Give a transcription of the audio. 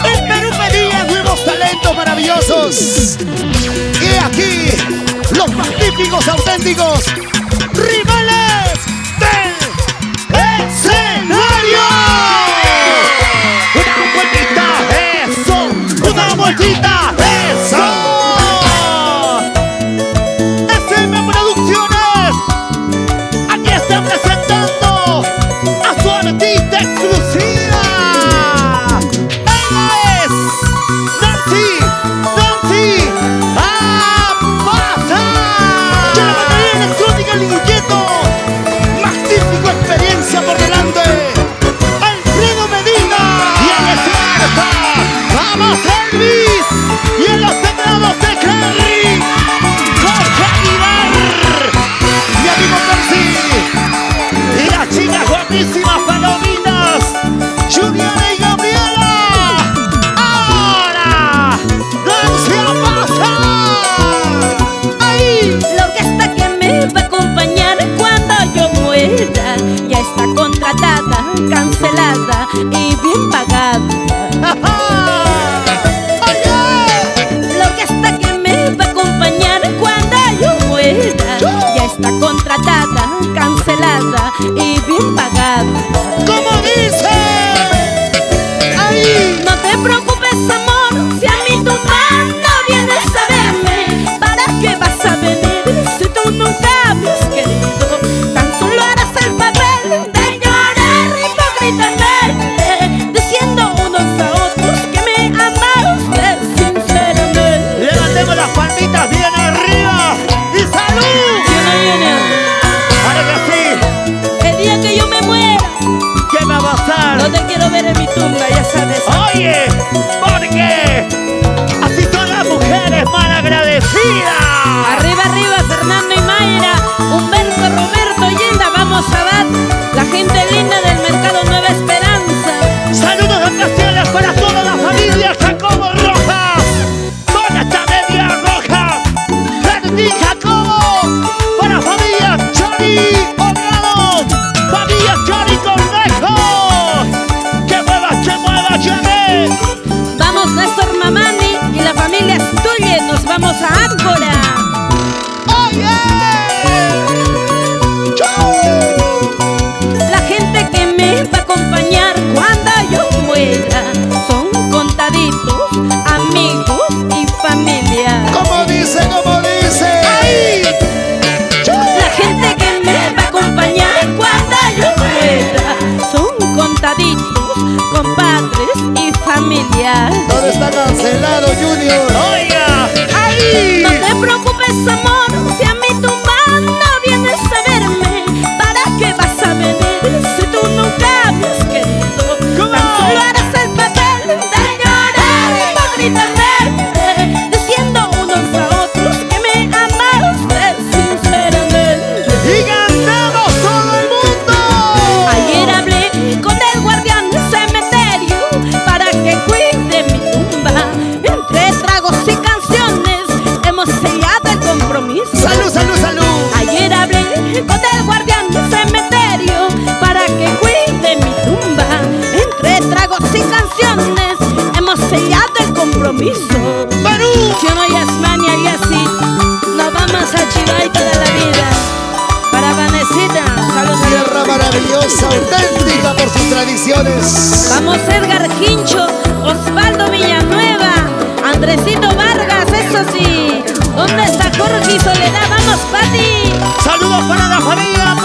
El Perú pedía nuevos talentos maravillosos. Y aquí, los magníficos, auténticos rivales del escenario. Una vueltita, eso. Una vueltita, eso. SM Producciones. Aquí están presentando a su artista exclusiva. Ella es Nancy Apasa. De la batería electrónica El Inquieto. Magnífica experiencia por delante. Alfredo Medina. Y en el escenario vamos Elvis. Y en los teclados de Clary, Jorge Aguilar. Mi amigo Percy. Y las chicas guapísimas palomitas, Juliana y Gabriela. Ahora, Nancy Apasa. Ahí. La orquesta que me va a acompañar cuando yo muera ya está contratada, cancelada y bien pagada. La orquesta que me va a acompañar cuando yo muera ya está contratada, cancelada y bien pagada. ¿Cómo dice? Ahí. No te preocupes, amor, si a mí tu mano vienes a verme, ¿para qué vas a venir si tú nunca me has querido? Tan solo harás el papel de llorar hipócritamente, diciendo unos a otros que me amas sinceramente. Levantemos las palmitas bien arriba y salud. Si no viene Para que así, el día que yo me muera, ¿qué va a pasar? no te quiero ver en mi tumba, ya sabes. Oye, porque así son las mujeres mal agradecidas. Arriba, arriba, Fernando y Mayra, Humberto, Roberto y Linda, vamos a dar la gente linda del mercado Nueva Esperanza. Saludos de ocasiones para toda la familia Jacobo Rojas. ¿Dónde está Media Roja? Fermín Jacobo. Para familia Chori Honrado. Familia Chori Cornejo. Que mueva, Janet. Vamos Néstor Mamani y la familia Stulle, nos vamos a Áncora. Oye. La gente que me va a acompañar cuando yo muera son contaditos, amigos y familia. ¿Cómo dice? ¡Ahí! La gente que me va a acompañar cuando yo muera son contaditos, compadres y familia. ¿Dónde está cancelado, Junior? Oiga, ahí. No te preocupes, amor, si a mí tu mano vienes a verme, ¿para qué vas a venir si tú nunca me has querido? ¿Cómo? Tan solo harás el papel de llorar hipócritamente, diciendo unos a otros que me amas sinceramente. Y cantamos todo el mundo. Ayer hablé con el guardián del cementerio para que cuide mi tumba. Entre tragos y canciones hemos sellado el compromiso. Salud, salud, salud. Ayer hablé con el guardián del cementerio para que cuide mi tumba. Entre tragos y canciones hemos sellado el compromiso. Perú. Si no ya es mania y así nos vamos a Chivay toda la vida. Para Vanesita, saludos a Tierra maravillosa, auténtica por sus tradiciones. Vamos Edgar Quincho, Osvaldo Villanueva, Andresito Vargas, eso sí. ¿Dónde está Jorge y Soledad? Vamos, Pati. Saludos para la familia